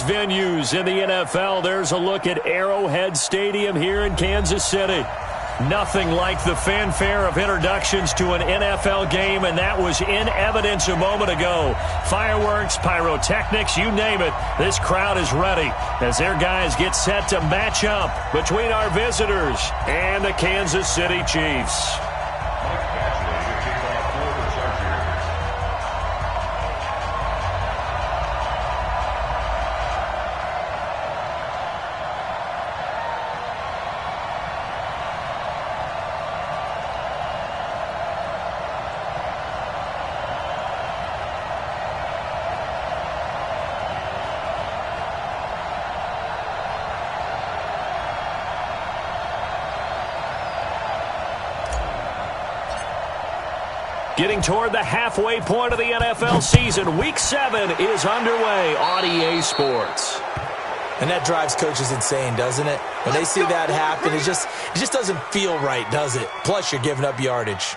biggest venues in the NFL. There's a look at Arrowhead Stadium here in Kansas City. Nothing like the fanfare of introductions to an NFL game, and that was in evidence a moment ago. Fireworks, pyrotechnics, you name it. This crowd is ready as their guys get set to match up between our visitors and the Kansas City Chiefs. Getting toward the halfway point of the NFL season, Week 7 is underway on EA Sports. And that drives coaches insane, doesn't it? When they see that happen, it just doesn't feel right, does it? Plus, you're giving up yardage.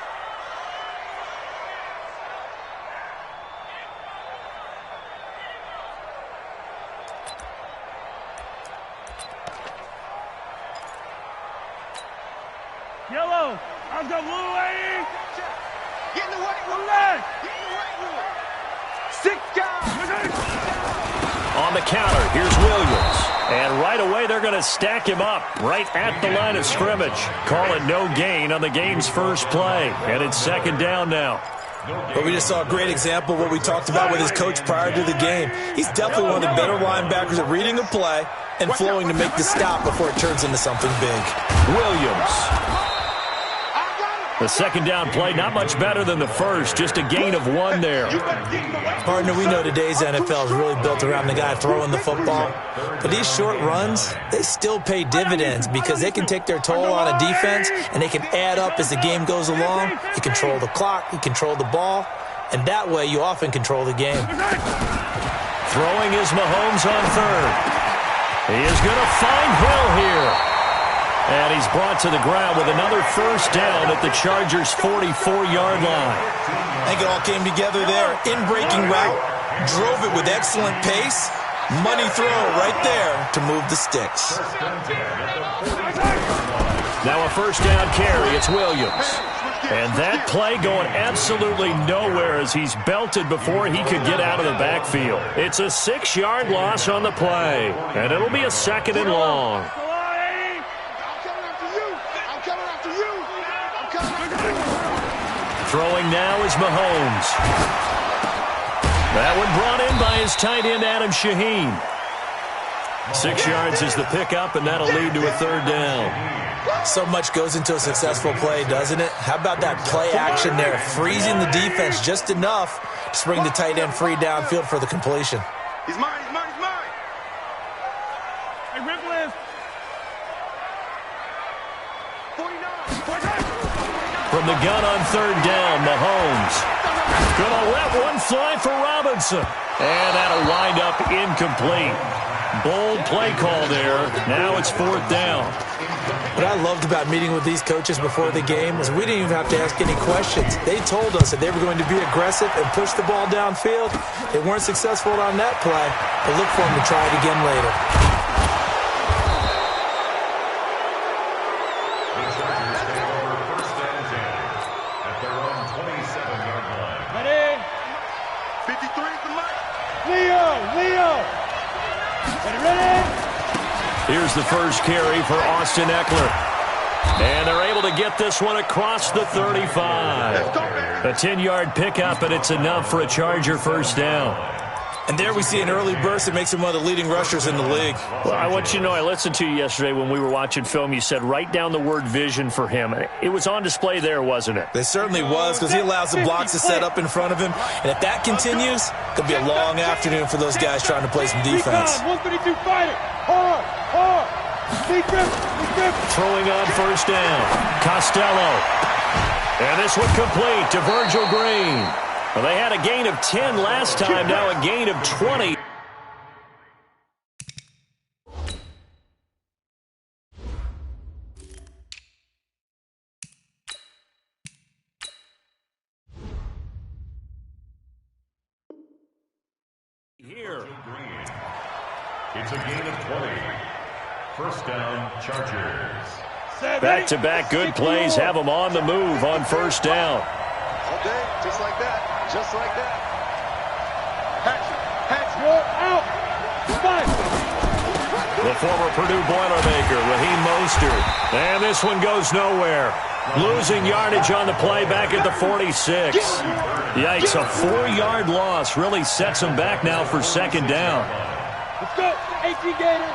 Yellow, I've got blue lane. Get in the white room. Get in the white room. 6 guys. On the counter, here's Williams. And right away, they're going to stack him up right at the line of scrimmage. Call it no gain on the game's first play. And it's second down now. But we just saw a great example of what we talked about with his coach prior to the game. He's definitely one of the better linebackers at reading a play and flowing to make the stop before it turns into something big. Williams. The second down play, not much better than the first, just a gain of 1 there. Partner, we know today's NFL is really built around the guy throwing the football. But these short runs, they still pay dividends because they can take their toll on a defense and they can add up as the game goes along. You control the clock, you control the ball, and that way you often control the game. Throwing is Mahomes on third. He is going to find Hill here. And he's brought to the ground with another first down at the Chargers' 44-yard line. I think it all came together there. In-breaking route, drove it with excellent pace. Money throw right there to move the sticks. Now a first down carry. It's Williams. And that play going absolutely nowhere as he's belted before he could get out of the backfield. It's a 6-yard loss on the play. And it'll be a second and long. Throwing now is Mahomes. That one brought in by his tight end, Adam Shaheen. 6 yards is the pickup, and that'll lead to a third down. So much goes into a successful play, doesn't it? How about that play action there, freezing the defense just enough to spring the tight end free downfield for the completion. He's mine, he's mine, he's mine. Hey, Ripley. 49. From the gun on third down, Mahomes. Gonna let one fly for Robinson. And that'll wind up incomplete. Bold play call there. Now it's fourth down. What I loved about meeting with these coaches before the game was we didn't even have to ask any questions. They told us that they were going to be aggressive and push the ball downfield. They weren't successful on that play, but look for them to try it again later. Here's the first carry for Austin Eckler. And they're able to get this one across the 35. A 10-yard pickup, and it's enough for a Charger first down. And there we see an early burst that makes him one of the leading rushers in the league. Well, I want you to know, I listened to you yesterday when we were watching film. You said write down the word vision for him. It was on display there, wasn't it? It certainly was, because he allows the blocks to set up in front of him. And if that continues, it could be a long afternoon for those guys trying to play some defense. 152 fighter. Hard. Throwing on first down. Costello. And this one complete to Virgil Green. Well, they had a gain of 10 last time, now a gain of 20. Here. It's a gain of 20. First down, Chargers. Back-to-back good plays have them on the move on first down. All day, just like that. Just like that. Hatch, roll out. Five. The former Purdue Boilermaker, Raheem Mostert. And this one goes nowhere. Losing yardage on the play back at the 46. Yikes, a 4-yard loss really sets them back now for second down. Let's go. 18 Gator.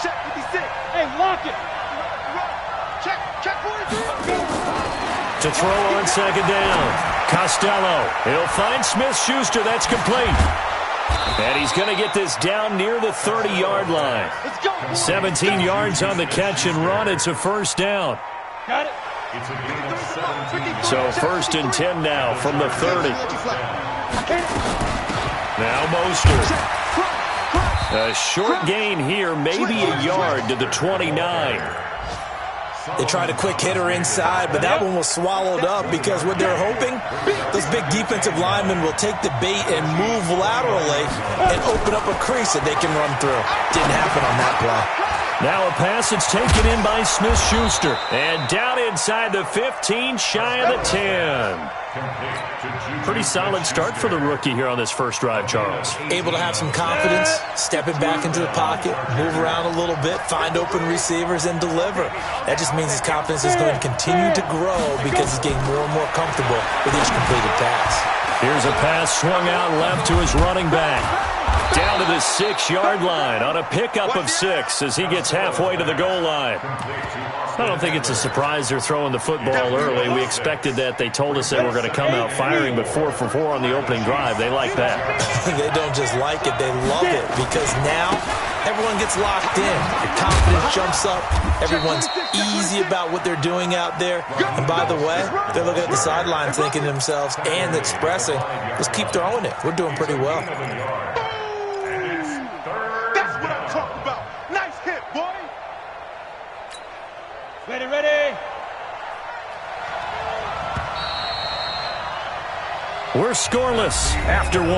Check 56. Hey, lock it. Check 43. To throw on second down. Costello. He'll find Smith-Schuster. That's complete. And he's going to get this down near the 30-yard line. 17 yards on the catch and run. It's a first down. Got it. So first and 10 now from the 30. Now Mostert. A short gain here, maybe a yard to the 29. They tried a quick hitter inside, but that one was swallowed up because what they're hoping, those big defensive linemen will take the bait and move laterally and open up a crease that they can run through. Didn't happen on that play. Now a pass that's taken in by Smith-Schuster. And down inside the 15, shy of the 10. Pretty solid start for the rookie here on this first drive, Charles. Able to have some confidence, stepping back into the pocket, move around a little bit, find open receivers, and deliver. That just means his confidence is going to continue to grow because he's getting more and more comfortable with each completed pass. Here's a pass swung out left to his running back. Down to the 6-yard line on a pickup of 6 as he gets halfway to the goal line. I don't think it's a surprise they're throwing the football early. We expected that. They told us they were going to come out firing, but 4 for 4 on the opening drive. They like that. They don't just like it, they love it, because now everyone gets locked in. Your confidence jumps up. Everyone's easy about what they're doing out there. And by the way, they're looking at the sideline thinking to themselves and expressing, let's keep throwing it. We're doing pretty well. Ready. We're scoreless after 1.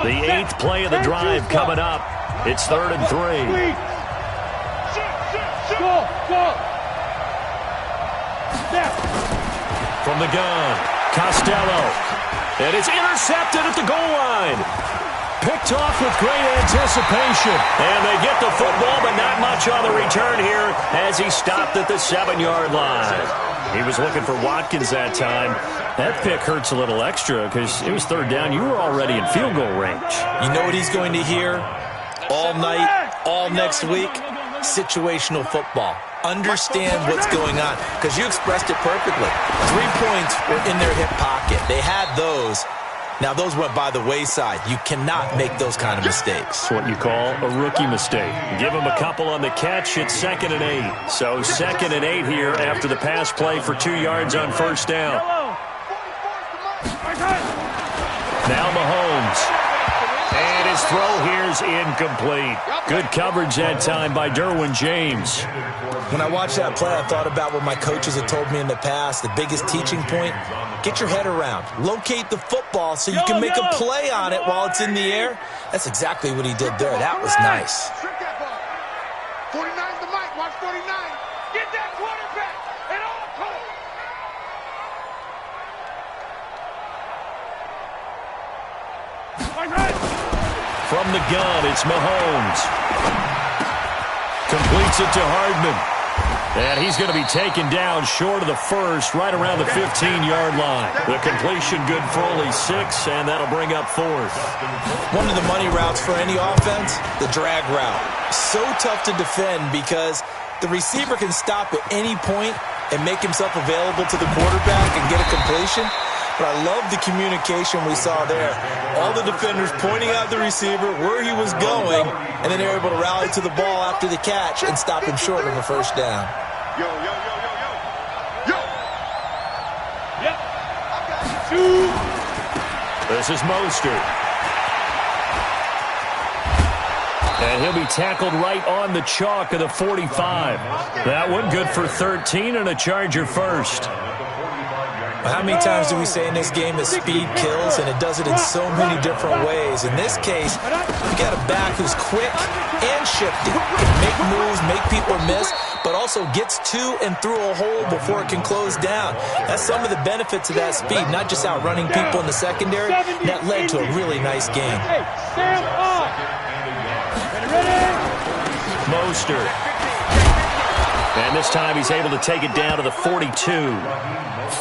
The 8th play of the drive coming up. It's 3rd and 3. Go. From the gun, Costello. And it's intercepted at the goal line. Picked off with great anticipation. And they get the football, but not much on the return here as he stopped at the 7-yard line. He was looking for Watkins that time. That pick hurts a little extra because it was 3rd down. You were already in field goal range. You know what he's going to hear all night, all next week? Situational football. Understand what's going on, because you expressed it perfectly. 3 points were in their hip pocket. They had those. Now, those went by the wayside. You cannot make those kind of mistakes. It's what you call a rookie mistake. Give him a couple on the catch. It's 2nd and 8. So 2nd and 8 here after the pass play for 2 yards on first down. Now Mahomes. And his throw here's incomplete. Good coverage that time by Derwin James. When I watched that play, I thought about what my coaches had told me in the past. The biggest teaching point, get your head around. Locate the football so you can make a play on it while it's in the air. That's exactly what he did there. That was nice. 49's the mic. Watch 49. Get that quarterback at all costs. From the gun, it's Mahomes. Completes it to Hardman. And he's going to be taken down short of the first, right around the 15-yard line. The completion good for only 6, and that'll bring up 4th. One of the money routes for any offense, the drag route. So tough to defend because the receiver can stop at any point and make himself available to the quarterback and get a completion. But I love the communication we saw there. All the defenders pointing out the receiver, where he was going, and then they were able to rally to the ball after the catch and stop him short of a first down. Yo. Yep. I got you. This is Mostert. And he'll be tackled right on the chalk of the 45. That one good for 13 and a Charger first. How many times do we say in this game that speed kills, and it does it in so many different ways? In this case, you got a back who's quick and shifty, can make moves, make people miss, but also gets to and through a hole before it can close down. That's some of the benefits of that speed, not just outrunning people in the secondary. That led to a really nice game. Mostert. And this time he's able to take it down to the 42.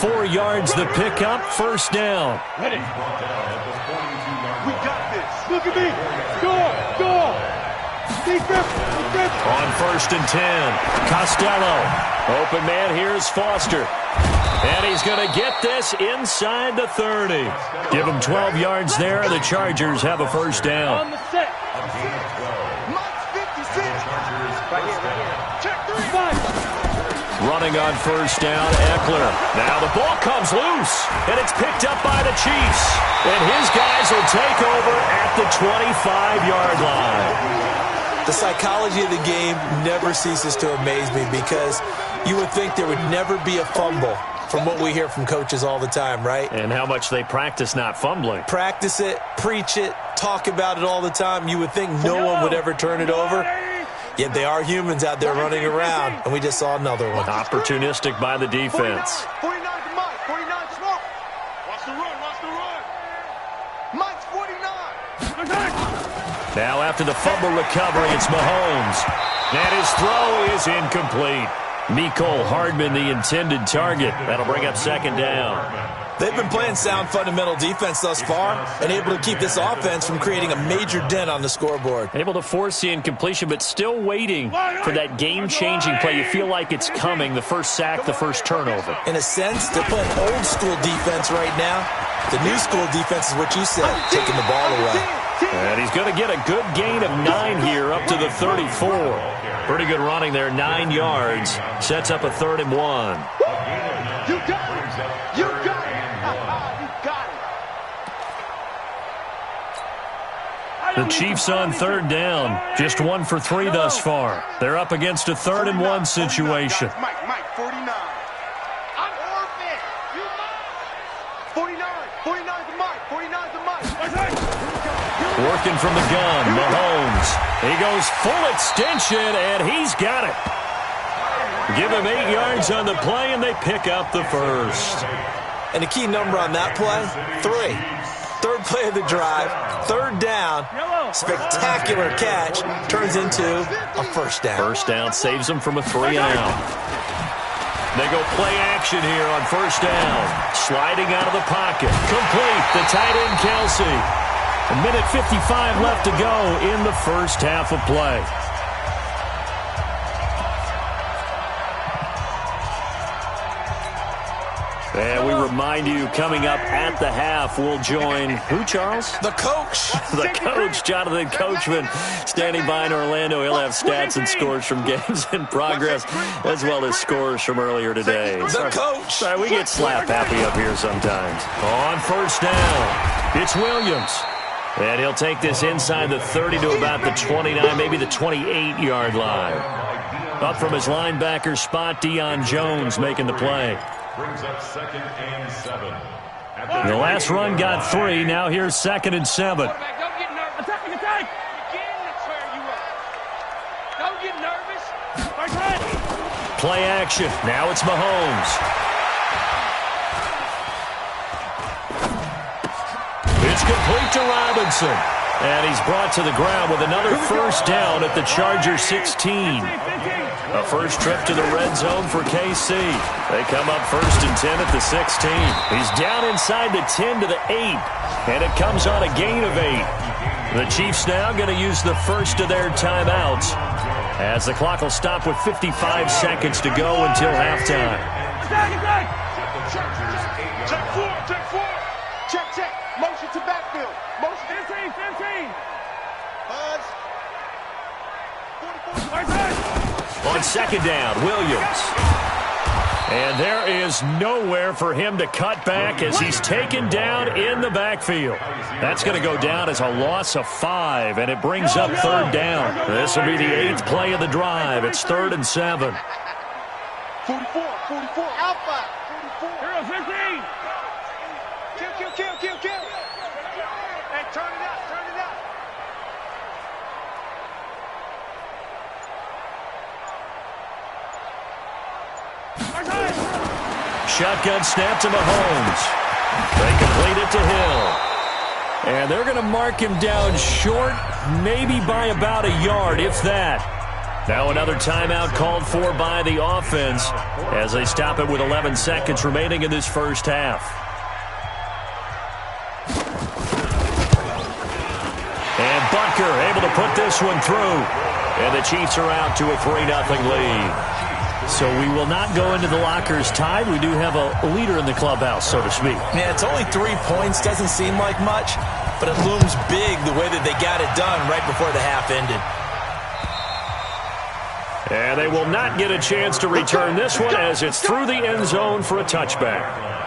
4 yards the pickup, first down. Ready. We got this. Look at me. Go. Defense. On 1st and 10. Costello. Open man, here's Foster. And he's going to get this inside the 30. Give him 12 yards there. The Chargers have a first down. On the set. Mike's 56. Right here. Check 3. Running on first down, Eckler. Now the ball comes loose, and it's picked up by the Chiefs. And his guys will take over at the 25-yard line. The psychology of the game never ceases to amaze me because you would think there would never be a fumble from what we hear from coaches all the time, right? And how much they practice not fumbling. Practice it, preach it, talk about it all the time. You would think no one would ever turn it over. Yet they are humans out there running around, and we just saw another one. Opportunistic by the defense. 49 to Mike. 49 smoke. Watch the run. Mike's 49. Now after the fumble recovery, it's Mahomes. And his throw is incomplete. Mecole Hardman, the intended target. That'll bring up second down. They've been playing sound fundamental defense thus far and able to keep this offense from creating a major dent on the scoreboard. Able to force the incompletion, but still waiting for that game-changing play. You feel like it's coming, the first sack, the first turnover. In a sense, they're playing old-school defense right now. The new-school defense is what you said, taking the ball away. And he's going to get a good gain of 9 here up to the 34. Pretty good running there, 9 yards. Sets up a 3rd and 1. You got it. You got it. The Chiefs on 3rd down. Just 1 for 3 thus far. They're up against a 3rd and 1 situation. Mike, 49. I'm orphan. You Mike. 49 to Mike. 49 to Mike. Working from the gun, Mahomes. He goes full extension, and he's got it. Give him 8 yards on the play, and they pick up the first. And the key number on that play, 3. 3rd play of the drive, 3rd down, spectacular catch, turns into a first down. First down saves them from a 3 and out. They go play action here on first down. Sliding out of the pocket. Complete. The tight end, Kelsey. A minute 55 left to go in the first half of play. And we remind you, coming up at the half, we'll join who, Charles? The coach. The coach, Jonathan Coachman, standing by in Orlando. He'll have stats and scores from games in progress, as well as scores from earlier today. The coach. Sorry, we get slap happy up here sometimes. On first down, it's Williams. And he'll take this inside the 30 to about the 29, maybe the 28-yard line. Up from his linebacker spot, Deion Jones making the play. Brings up 2nd and 7. The last run got 3. Now here's 2nd and 7. Don't get nervous. Attack. Again, that's where you are. Don't get nervous. Play action. Now it's Mahomes. It's complete to Robinson. And he's brought to the ground with another first down at the Chargers 16. A first trip to the red zone for KC. They come up 1st and 10 at the 16. He's down inside the 10 to the 8. And it comes on a gain of 8. The Chiefs now going to use the first of their timeouts, as the clock will stop with 55 seconds to go until halftime. Check 4. Check. Motion to backfield. Motion. 15. Buzz. 44. On second down, Williams. And there is nowhere for him to cut back as he's taken down in the backfield. That's going to go down as a loss of 5, and it brings up 3rd down. This will be the 8th play of the drive. It's 3rd and 7. 44. Alpha. Hero 15. Kill. Hey, turn it out. Shotgun snap to Mahomes. They complete it to Hill. And they're going to mark him down short, maybe by about a yard, if that. Now another timeout called for by the offense as they stop it with 11 seconds remaining in this first half. And Butker able to put this one through. And the Chiefs are out to a 3-0 lead. So we will not go into the lockers tied. We do have a leader in the clubhouse, so to speak. Yeah, it's only 3 points. Doesn't seem like much, but it looms big the way that they got it done right before the half ended. And they will not get a chance to return this one as it's through the end zone for a touchback.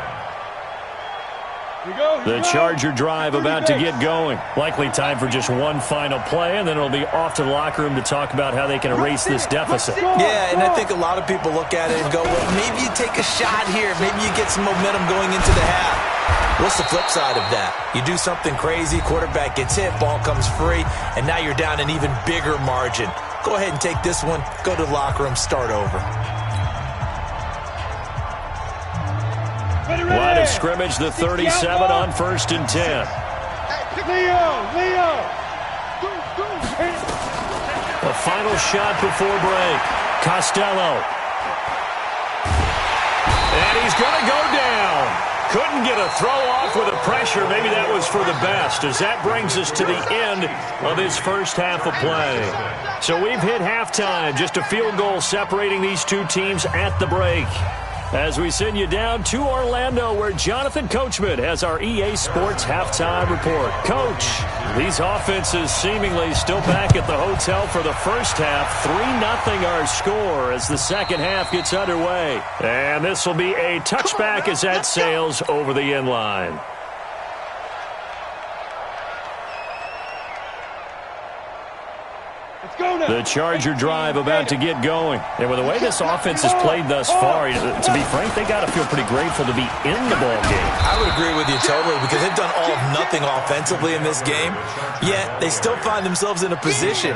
The Charger drive about to get going. Likely time for just one final play, and then it'll be off to the locker room to talk about how they can erase this deficit. Yeah, and I think a lot of people look at it and go, well, maybe you take a shot here. Maybe you get some momentum going into the half. What's the flip side of that? You do something crazy, quarterback gets hit, ball comes free, and now you're down an even bigger margin. Go ahead and take this one, go to the locker room, start over. Line of scrimmage, the 37 on 1st and 10. Leo. A final shot before break. Costello. And he's going to go down. Couldn't get a throw off with the pressure. Maybe that was for the best, as that brings us to the end of his first half of play. So we've hit halftime. Just a field goal separating these two teams at the break. As we send you down to Orlando, where Jonathan Coachman has our EA Sports halftime report. Coach, these offenses seemingly still back at the hotel for the first half. 3-0 our score as the second half gets underway. And this will be a touchback as that sails over the end line. The Charger drive about to get going. And with the way this offense has played thus far, to be frank, they got to feel pretty grateful to be in the ball game. I would agree with you totally, because they've done all of nothing offensively in this game, yet they still find themselves in a position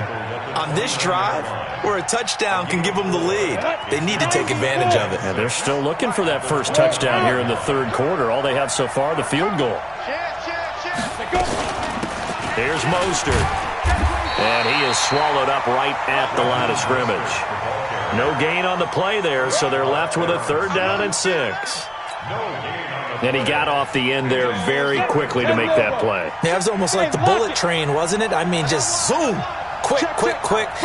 on this drive where a touchdown can give them the lead. They need to take advantage of it. And they're still looking for that first touchdown here in the third quarter. All they have so far, the field goal. Here's Mostert. And he is swallowed up right at the line of scrimmage. No gain on the play there, so they're left with a 3rd down and 6. And he got off the end there very quickly to make that play. Yeah, it was almost like the bullet train, wasn't it? I mean, just zoom. Quick.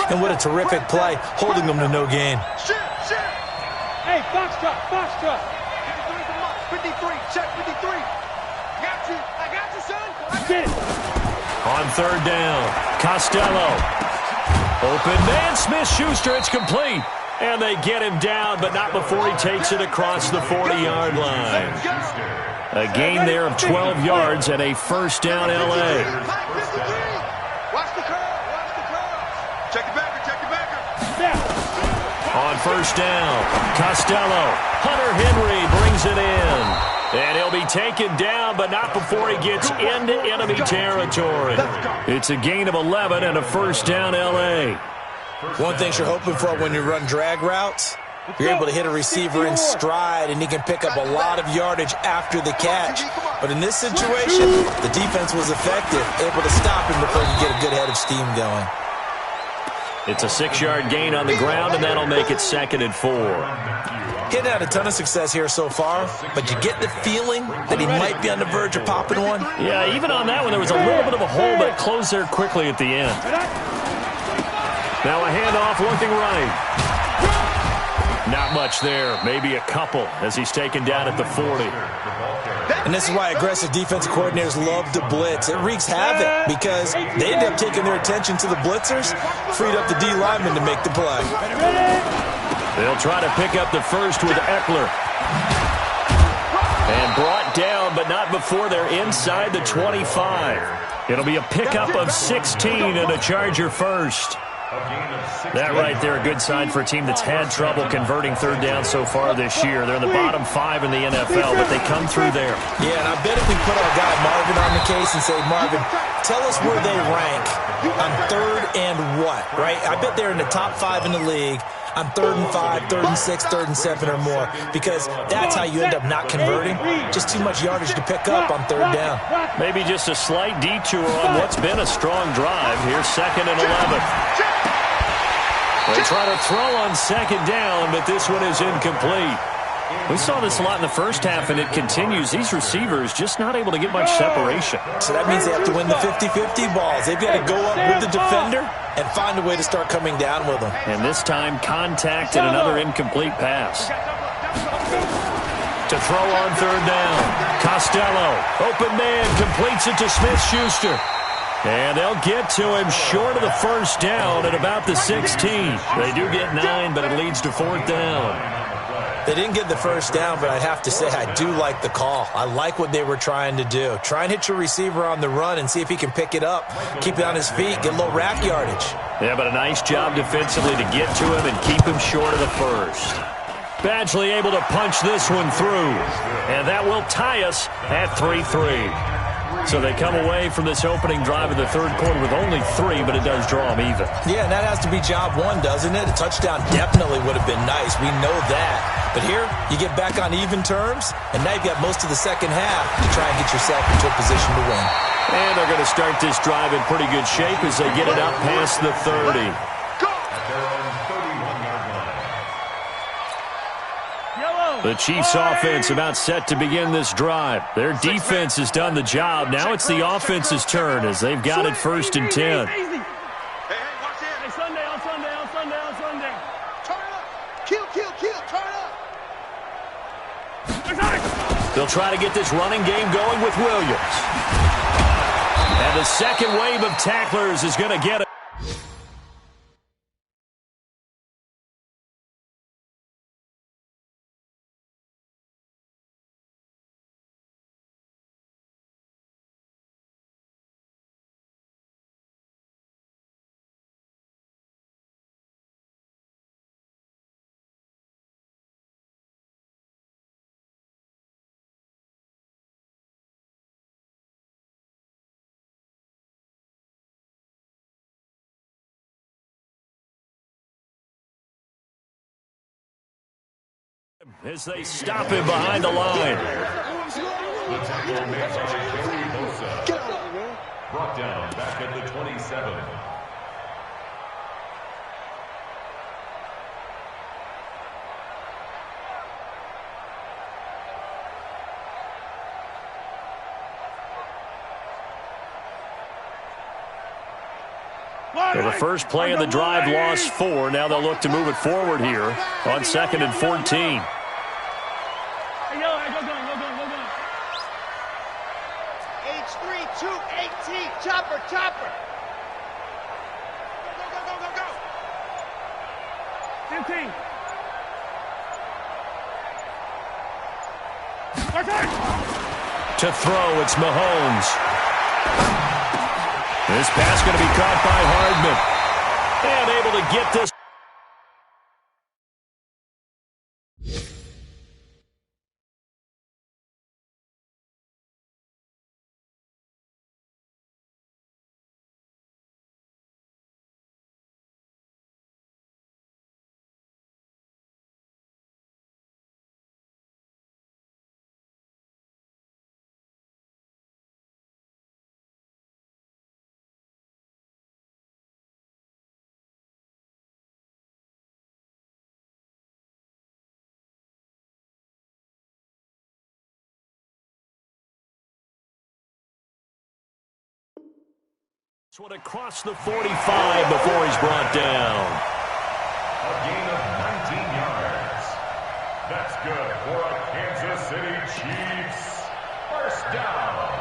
And what a terrific play, holding them to no gain. Hey, Foxtrot. 53, check 53. I got you, son. I get it. On 3rd down, Costello. Open man, Smith-Schuster, it's complete. And they get him down, but not before he takes it across the 40-yard line. A gain there of 12 yards and a 1st down L.A. Watch the curl. Check it back. On 1st down, Costello. Hunter Henry brings it in. And he'll be taken down, but not before he gets into enemy territory. It's a gain of 11 and a 1st down L.A. One thing you're hoping for when you run drag routes, you're able to hit a receiver in stride, and he can pick up a lot of yardage after the catch. But in this situation, the defense was effective, able to stop him before he get a good head of steam going. It's a 6-yard gain on the ground, and that'll make it 2nd and 4. He's had a ton of success here so far, but you get the feeling that he might be on the verge of popping one. Yeah, even on that one, there was a little bit of a hole that closed there quickly at the end. Now a handoff looking right. Not much there, maybe a couple as he's taken down at the 40. And this is why aggressive defensive coordinators love to blitz. It wreaks havoc because they end up taking their attention to the blitzers, freed up the D lineman to make the play. They'll try to pick up the first with Eckler. And brought down, but not before they're inside the 25. It'll be a pickup of 16 and a Charger first. That right there, a good sign for a team that's had trouble converting third down so far this year. They're in the bottom 5 in the NFL, but they come through there. Yeah, and I bet if we put our guy Marvin on the case and say, Marvin, tell us where they rank on third and what, right? I bet they're in the top 5 in the league on 3rd and 5, 3rd and 6, 3rd and 7 or more, because that's how you end up not converting. Just too much yardage to pick up on third down. Maybe just a slight detour on what's been a strong drive. Here's 2nd and 11. They try to throw on 2nd down, but this one is incomplete. We saw this a lot in the first half, and it continues. These receivers just not able to get much separation. So that means they have to win the 50-50 balls. They've got to go up with the defender and find a way to start coming down with them. And this time, contact and another incomplete pass. To throw on 3rd down. Costello, open man, completes it to Smith-Schuster. And they'll get to him short of the 1st down at about the 16. They do get 9, but it leads to 4th down. They didn't get the 1st down, but I'd have to say I do like the call. I like what they were trying to do. Try and hit your receiver on the run and see if he can pick it up. Keep it on his feet, get a little rack yardage. Yeah, but a nice job defensively to get to him and keep him short of the 1st. Badgley able to punch this one through. And that will tie us at 3-3. So they come away from this opening drive of the 3rd quarter with only 3, but it does draw them even. Yeah, and that has to be job 1, doesn't it? A touchdown definitely would have been nice. We know that. But here, you get back on even terms, and now you've got most of the second half to try and get yourself into a position to win. And they're going to start this drive in pretty good shape as they get it up past the 30. The Chiefs offense about set to begin this drive. Their defense has done the job. Now it's the offense's turn as they've got it 1st and 10. Hey, watch this. Hey, Sunday, on Sunday. Turn up. Kill, turn up. They'll try to get this running game going with Williams. And the second wave of tacklers is going to get it. As they stop him behind the line. Brought down back at the 27. So the first play of the drive lost 4. Now they'll look to move it forward here on 2nd and 14. Hey, go. H3, 218, chopper. Go. 15. To throw, it's Mahomes. This pass going to be caught by Hardman. And able to get this. This one across the 45 before he's brought down. A gain of 19 yards. That's good for a Kansas City Chiefs. 1st down.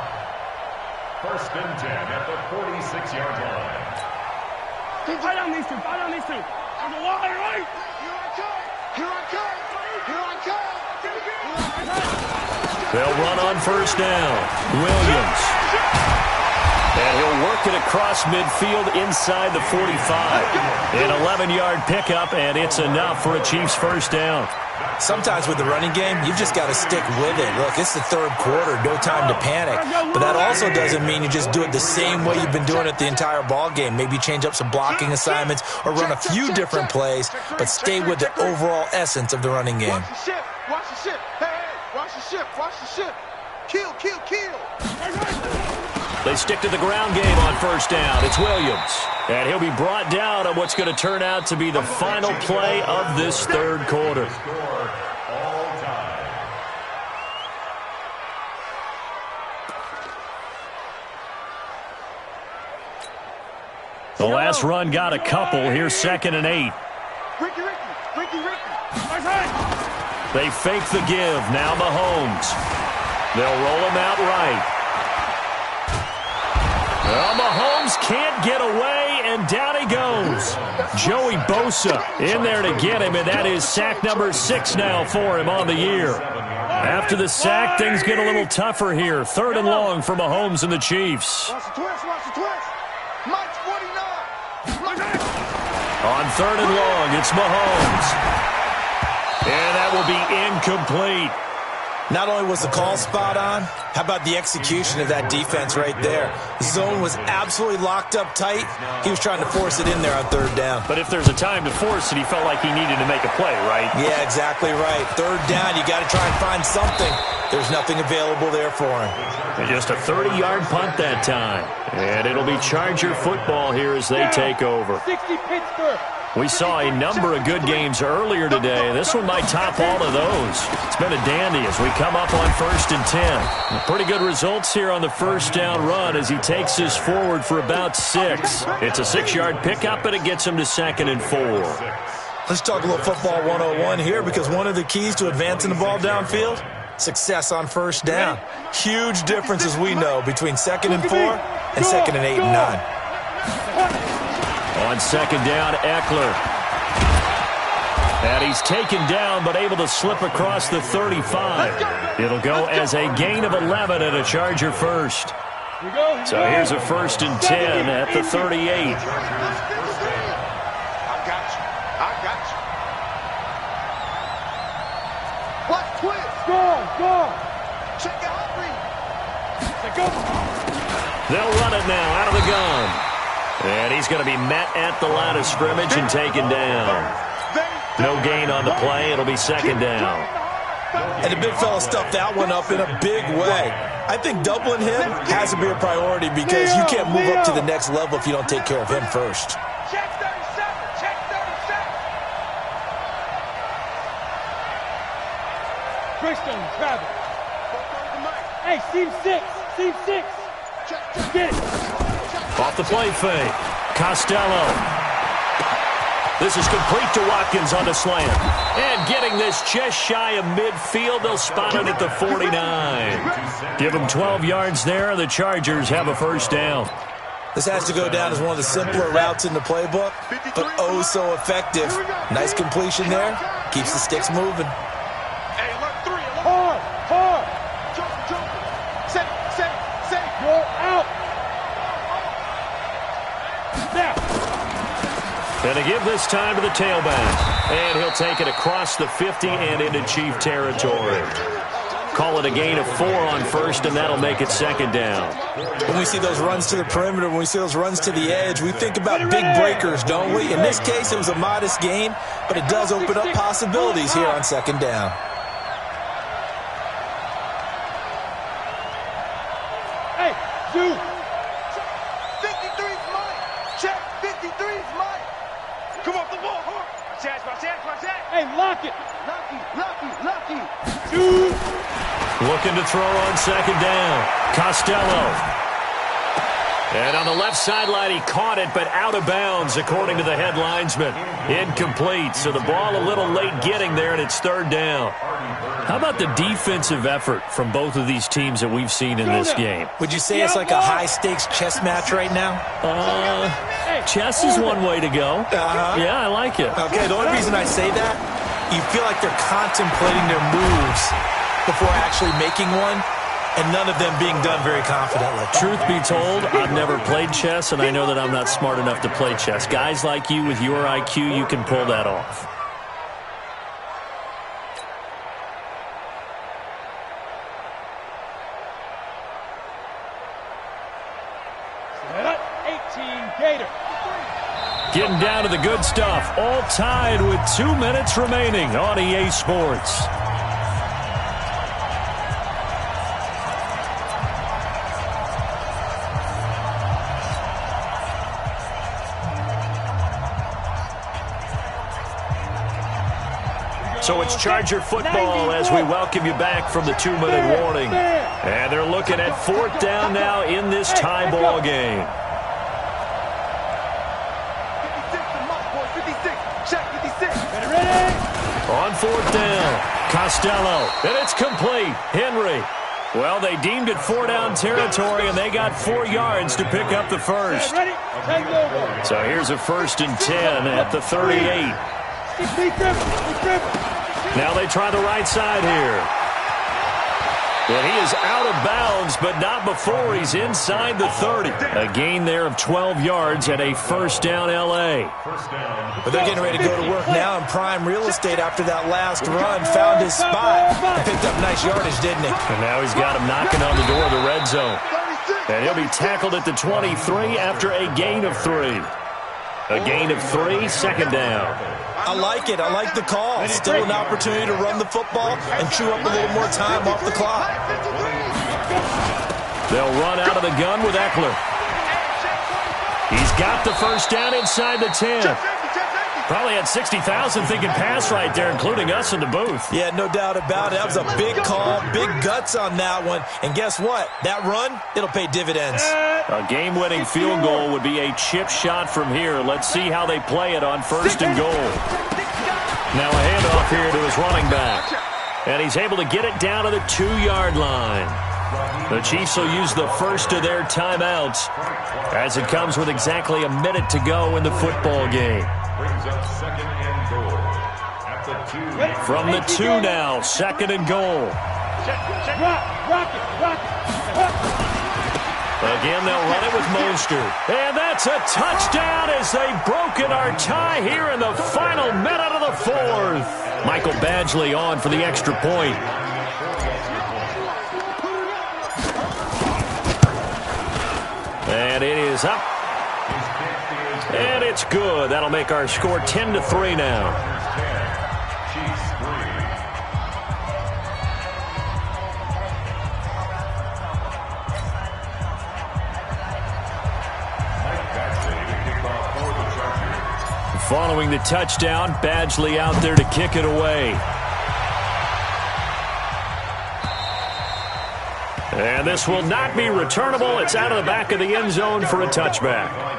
1st and 10 at the 46-yard line. Fight on these two. On the wire, right? Here I come. They'll run on 1st down. Williams. And he'll work it across midfield inside the 45. An 11-yard pickup, and it's enough for a Chiefs first down. Sometimes with the running game, you've just got to stick with it. Look, it's the third quarter, no time to panic. But that also doesn't mean you just do it the same way you've been doing it the entire ball game. Maybe change up some blocking assignments or run a few different plays, but stay with the overall essence of the running game. Watch the ship. Watch the ship. Hey, watch the ship. Watch the ship. Kill, kill, kill. They stick to the ground game on first down. It's Williams. And he'll be brought down on what's going to turn out to be the final play of this third quarter. The last run got a couple. Here's 2nd and 8. Ricky. They fake the give. Now Mahomes. They'll roll him out right. Well, Mahomes can't get away, and down he goes. Joey Bosa in there to get him, and that is sack number 6 now for him on the year. After the sack, things get a little tougher here. 3rd and long for Mahomes and the Chiefs. Watch the twist. Mike's 49. On 3rd and long, it's Mahomes. And that will be incomplete. Not only was the call spot on, how about the execution of that defense right there? The zone was absolutely locked up tight. He was trying to force it in there on 3rd down. But if there's a time to force it, he felt like he needed to make a play, right? Yeah, exactly right. 3rd down, you got to try and find something. There's nothing available there for him. And just a 30-yard punt that time. And it'll be Charger football here as they take over. 60 Pittsburgh. We saw a number of good games earlier today. This one might top all of those. It's been a dandy as we come up on 1st and 10. Pretty good results here on the first down run as he takes us forward for about 6. It's a 6-yard pickup, and it gets him to 2nd and 4. Let's talk a little football 101 here, because one of the keys to advancing the ball downfield, success on first down. Huge difference, as we know, between 2nd and 4 and 2nd and 8 and 9. On 2nd down, Eckler. And he's taken down but able to slip across the 35. It'll go as a gain of 11 and a Charger first. So here's a 1st and 10 at the 38. I got you. Watch twist. Go. Check your heart rate. They'll run it now out of the gun. And he's going to be met at the line of scrimmage and taken down. No gain on the play. It'll be 2nd down. And the big fella stuffed that one up in a big way. I think doubling him has to be a priority, because you can't move up to the next level if you don't take care of him first. Check 37. Christian, Travis. Hey, seam 6. Get it. Off the play fake. Costello. This is complete to Watkins on the slant. And getting this just shy of midfield, they'll spot it at the 49. Give them 12 yards there. The Chargers have a first down. This has to go down as one of the simpler routes in the playbook, but oh so effective. Nice completion there. Keeps the sticks moving. Hey, look, 3. Hard. Safe. You're out. Now. And to give this time to the tailback. And he'll take it across the 50 and into Chief territory. Call it a gain of 4 on first, and that'll make it 2nd down. When we see those runs to the perimeter, when we see those runs to the edge, we think about big breakers, don't we? In this case, it was a modest gain, but it does open up possibilities here on 2nd down. Hey, dude. 53's mine. Check 53's mine. Come off the ball. Watch that. Hey, lock it. Lucky. Dude. Looking to throw on 2nd down. Costello. And on the left sideline, he caught it, but out of bounds, according to the head linesman. Incomplete, so the ball a little late getting there, and it's 3rd down. How about the defensive effort from both of these teams that we've seen in this game? Would you say it's like a high-stakes chess match right now? Chess is one way to go. Yeah, I like it. Okay, the only reason I say that, you feel like they're contemplating their moves before actually making one. and none of them being done very confidently. Truth be told, I've never played chess, and I know that I'm not smart enough to play chess. Guys like you with your IQ, you can pull that off. Getting down to the good stuff. All tied with 2 minutes remaining on EA Sports. So it's Charger football as we welcome you back from the 2-minute warning. And they're looking at 4th down now in this tie ball game. On 4th down, Costello, and it's complete. Henry. Well, they deemed it 4-down territory, and they got 4 yards to pick up the first. So here's a 1st and 10 at the 38. Now they try the right side here. Well, he is out of bounds, but not before he's inside the 30. A gain there of 12 yards at a 1st down L.A. But they're getting ready to go to work now in prime real estate after that last run. Found his spot and picked up nice yardage, didn't he? And now he's got him knocking on the door of the red zone. And he'll be tackled at the 23 after a gain of 3. A gain of 3, 2nd down. I like it. I like the call. Still an opportunity to run the football and chew up a little more time off the clock. They'll run out of the gun with Eckler. He's got the 1st down inside the 10. Probably had 60,000 thinking pass right there, including us in the booth. Yeah, no doubt about it. That was a big call, big guts on that one. And guess what? That run, it'll pay dividends. A game-winning field goal would be a chip shot from here. Let's see how they play it on 1st and goal. Now a handoff here to his running back. And he's able to get it down to the 2-yard line. The Chiefs will use the first of their timeouts as it comes with exactly a minute to go in the football game. Brings up 2nd and goal at the 2. From the 2 now, 2nd and goal. Again, they'll run it with Mostert. And that's a touchdown as they've broken our tie here in the final minute of the 4th. Michael Badgley on for the extra point. And it is up. And it's good. That'll make our score 10-3 now. Following the touchdown, Badgley out there to kick it away. And this will not be returnable. It's out of the back of the end zone for a touchback.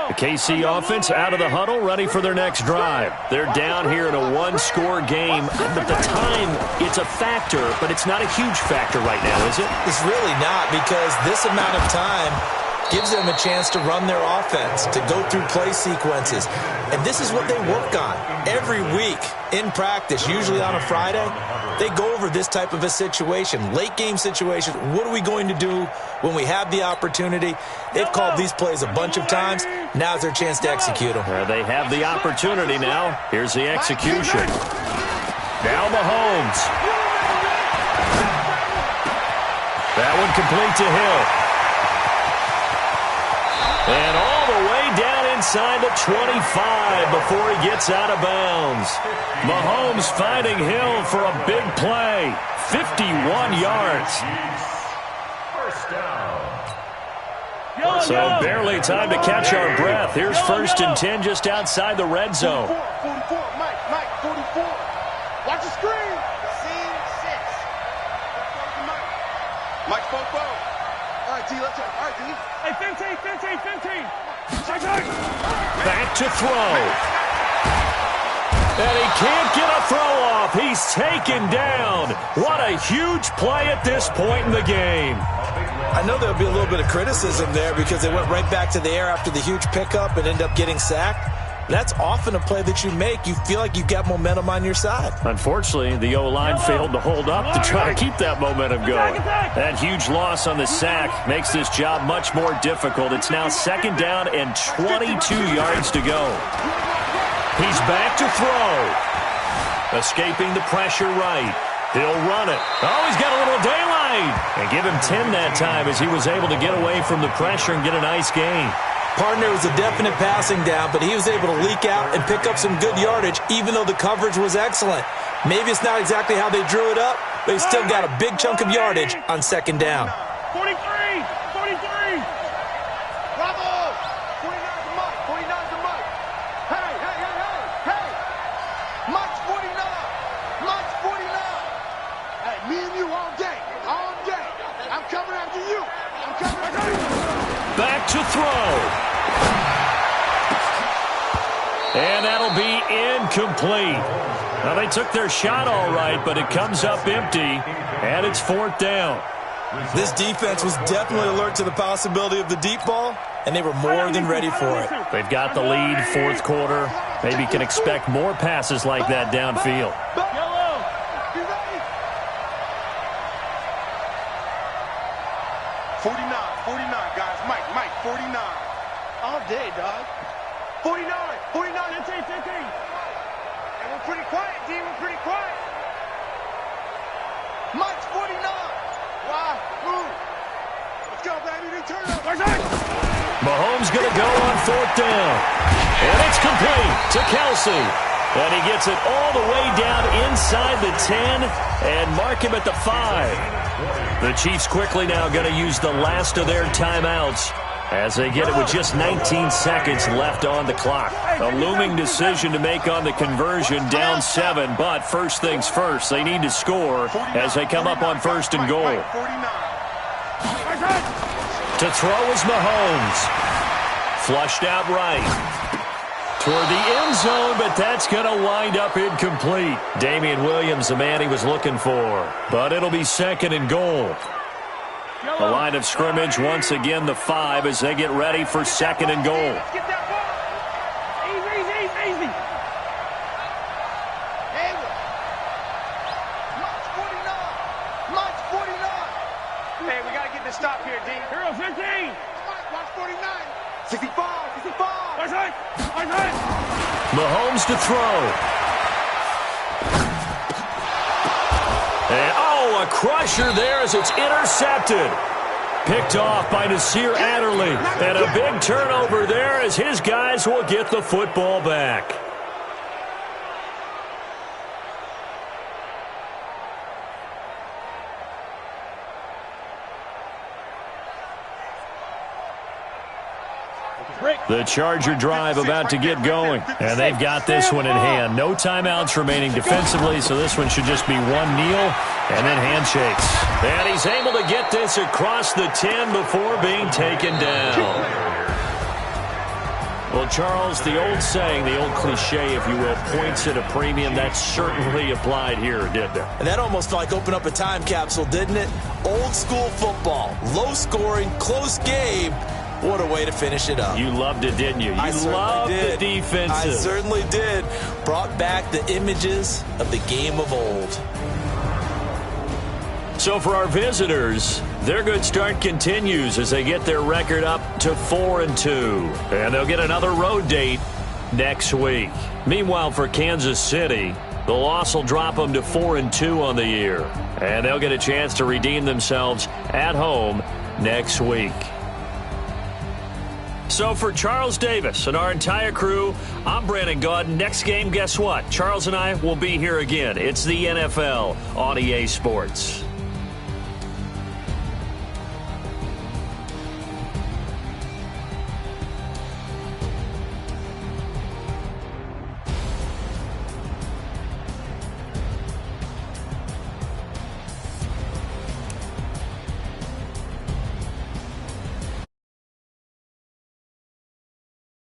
The KC offense out of the huddle, ready for their next drive. They're down here in a 1-score game. But the time, it's a factor, but it's not a huge factor right now, is it? It's really not, because this amount of time gives them a chance to run their offense, to go through play sequences. And this is what they work on every week in practice, usually on a Friday. They go over this type of a situation, late game situation. What are we going to do when we have the opportunity? They've called these plays a bunch of times. Now's their chance to execute them. They have the opportunity now. Here's the execution. Now Mahomes. That one complete to Hill. And all the way down inside the 25 before he gets out of bounds. Mahomes finding Hill for a big play. 51 yards. First down. So barely time to catch our breath. Here's 1st and 10 just outside the red zone. 44, Mike, 44. Watch the screen. Scene 6. Mike, 4. All right, D, let's go. All right, D. Hey, 15. Back to throw. And he can't get a throw off. He's taken down. What a huge play at this point in the game. I know there'll be a little bit of criticism there because they went right back to the air after the huge pickup and ended up getting sacked. That's often a play that you make. You feel like you've got momentum on your side. Unfortunately, the O-line failed to hold up to try to keep that momentum going. That huge loss on the sack makes this job much more difficult. It's now 2nd down and 22 yards to go. He's back to throw. Escaping the pressure right. He'll run it. Oh, he's got a little daylight. And give him 10 that time as he was able to get away from the pressure and get a nice gain. Partner was a definite passing down, but he was able to leak out and pick up some good yardage, even though the coverage was excellent. Maybe it's not exactly how they drew it up, but he still got a big chunk of yardage on 2nd down. 43! 43! Bravo! 49's a Mike. 49's a Mike. Hey, hey, hey, hey, hey! Mike's 49. Mike's 49. Hey, me and you all day. All day. I'm coming after you. I'm coming after you. Back to throw. And that'll be incomplete. Now, they took their shot all right, but it comes up empty, and it's 4th down. This defense was definitely alert to the possibility of the deep ball, and they were more than ready for it. They've got the lead, 4th quarter. Maybe can expect more passes like that downfield. Yellow! You ready? 49, guys. Mike, 49. All day, dog. 49, 15. And we're pretty quiet, D. We're pretty quiet. Mike's 49. Wow, move. Let's go, baby. New turnover. Mahomes going to go on 4th down. And it's complete to Kelsey. And he gets it all the way down inside the 10 and mark him at the 5. The Chiefs quickly now going to use the last of their timeouts as they get it with just 19 seconds left on the clock. A looming decision to make on the conversion, down 7, but first things first, they need to score as they come up on 1st and goal. To throw is Mahomes. Flushed out right. Toward the end zone, but that's going to wind up incomplete. Damian Williams, the man he was looking for. But it'll be 2nd and goal. The line of scrimmage, once again, the 5 as they get ready for 2nd and goal. Get that ball! Easy! Mike's 49. Hey, we got to get this stop here, D. Hero 15! Mike's 49. 65. That's right! Mahomes to throw. And, a crusher there as it's intercepted. Picked off by Nasir Adderley. And a big turnover there as his guys will get the football back. The Charger drive about to get going, and they've got this one in hand. No timeouts remaining defensively, so this one should just be one kneel and then handshakes. And he's able to get this across the 10 before being taken down. Well, Charles, the old saying, the old cliche, if you will, points at a premium, that certainly applied here, didn't it? And that almost felt like open up a time capsule, didn't it? Old school football, low scoring, close game. What a way to finish it up. You loved it, didn't you? I loved did. The defensive. I certainly did. Brought back the images of the game of old. So for our visitors, their good start continues as they get their record up to 4-2. And they'll get another road date next week. Meanwhile, for Kansas City, the loss will drop them to 4-2 on the year. And they'll get a chance to redeem themselves at home next week. So for Charles Davis and our entire crew, I'm Brandon Gaudin. Next game, guess what? Charles and I will be here again. It's the NFL on EA Sports.